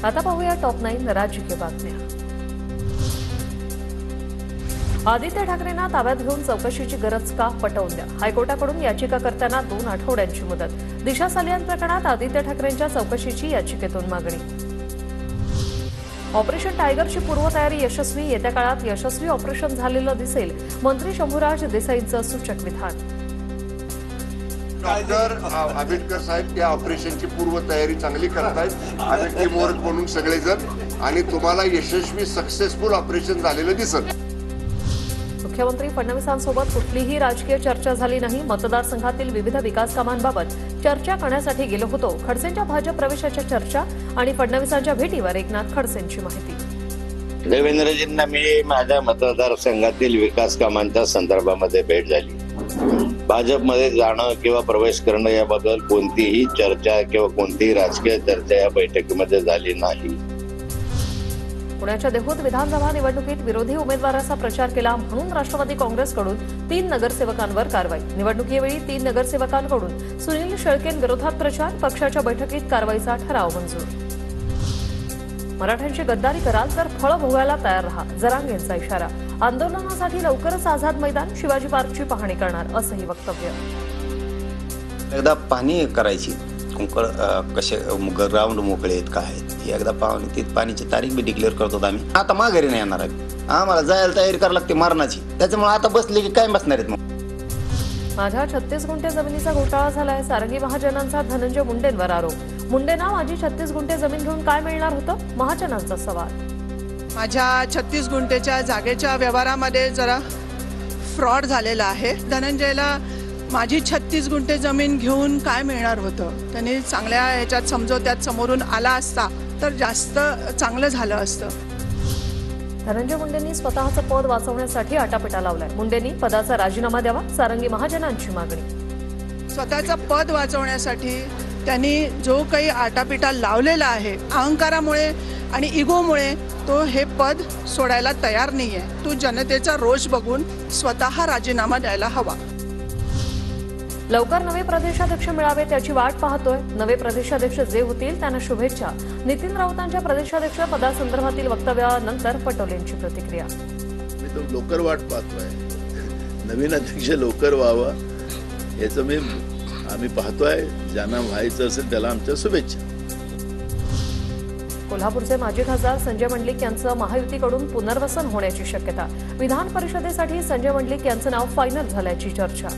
आता पाहूया टॉप 9 राजकीय बातम्या। आदित्य ठाकरेंना ताब्यात घेऊन चौकशीची गरज का पटवून द्या। हायकोर्टाकडून याचिकाकर्त्यांना 2 आठवड्यांची मुदत। दिशा सालियान प्रकरणात आदित्य ठाकरेंच्या चौकशीची याचिकेतून मागणी। ऑपरेशन टायगरची पूर्वतयारी यशस्वी। येत्या काळात यशस्वी ऑपरेशन झालेलं दिसेल, मंत्री शंभूराज देसाईंचं सूचक विधान। डॉक्टर आंबेडकर साहेब त्या ऑपरेशनची पूर्वतयारी चांगली करतायत आणि टीमवर्क म्हणून सगळेजण, आणि तुम्हाला यशस्वी सक्सेसफुल ऑपरेशन झालेलं दिसत। मुख्यमंत्री फडणवीसांसोबत कुठलीही राजकीय चर्चा झाली नाही। मतदारसंघातील विविध विकास कामांबाबत चर्चा करण्यासाठी गेलो होतो। खडसेंच्या भाजप प्रवेशाच्या चर्चा आणि फडणवीसांच्या भेटीवर एकनाथ खडसेंची माहिती। देवेंद्रजींना मी माझ्या मतदारसंघातील विकास कामांच्या संदर्भामध्ये भेट झाली। भाजपमध्ये जाणं किंवा प्रवेश करणं याबद्दल कोणतीही चर्चा किंवा कोणतीही राजकीय चर्चा या बैठकीमध्ये झाली नाही। पुण्याच्या देहूत विधानसभा निवडणुकीत विरोधी उमेदवाराचा प्रचार केला म्हणून राष्ट्रवादी काँग्रेसकडून 3 नगरसेवकांवर कारवाई। निवडणुकीवेळी 3 नगरसेवकांकडून सुनील शेळकेंविरोधात प्रचार। पक्षाच्या बैठकीत कारवाईचा ठराव मंजूर। मराठ्यांची गद्दारी कराल तर फळ भोगायला तयार रहा, जरांगेंचा इशारा। आंदोलनासाठी लवकरच आझाद मैदान, शिवाजी पार्कची पाहणी करणार असंही वक्तव्य। एकदा पाहणी करायची, कसे ग्राउंड मोकळे आहेत काय आहेत एकदा पाहून ती पाणीची तारीख बी डिक्लेअर करतो आम्ही। आता माघारी नाही येणार आहे, आम्हाला जायला तयारी करायला लागते मरणाची, त्याच्यामुळे आता बसले की काय बसणार आहेत। मग माझ्या 36 गुंठे जमिनीचा घोटाळा झालाय। सारंगी महाजनांचा धनंजय मुंडेंवर आरोप। मुंडेंना माझी 36 गुंठे जमीन घेऊन काय मिळणार होतं, महाजनांचा सवाल। माझ्या 36 गुंठेच्या जागेच्या व्यवहारामध्ये जरा फ्रॉड झालेला आहे। धनंजयला माझी 36 गुंठे जमीन घेऊन काय मिळणार होतं, त्यांनी चांगल्या ह्याच्यात समजोत्यात समोरून आला असता तर जास्त चांगलं झालं असतं। धनंजय मुंडेंनी स्वतःचं पद वाचवण्यासाठी आटापिटा लावलाय। मुंडेंनी पदाचा राजीनामा द्यावा, सारंगी महाजनांची मागणी। स्वतःचं पद वाचवण्यासाठी त्यांनी जो काही आटापिटा लावलेला आहे, अहंकारामुळे आणि इगोमुळे तो हे पद सोडायला तयार नाहीये। तो जनतेचा रोष बघून स्वतः राजीनामा द्यायला हवा। लवकर नवे प्रदेशाध्यक्ष मिळावे त्याची वाट पाहतोय। नवे प्रदेशाध्यक्ष जे होतील त्यांना शुभेच्छा। नितीन राऊतांच्या प्रदेशाध्यक्ष पदासंदर्भातील वक्तव्यानंतर पटोलेंची प्रतिक्रिया। मी तो लवकर वाट पाहतोय, नवीन अध्यक्ष लवकर व्हावा याचं आम्ही पाहतोय। ज्यांना व्हायचं असेल त्याला आमच्या शुभेच्छा। कोल्हापूरचे माजी खासदार संजय मंडलिक यांचं महायुतीकडून पुनर्वसन होण्याची शक्यता। विधान परिषदेसाठी संजय मंडलिक यांचं नाव फायनल झाल्याची चर्चा।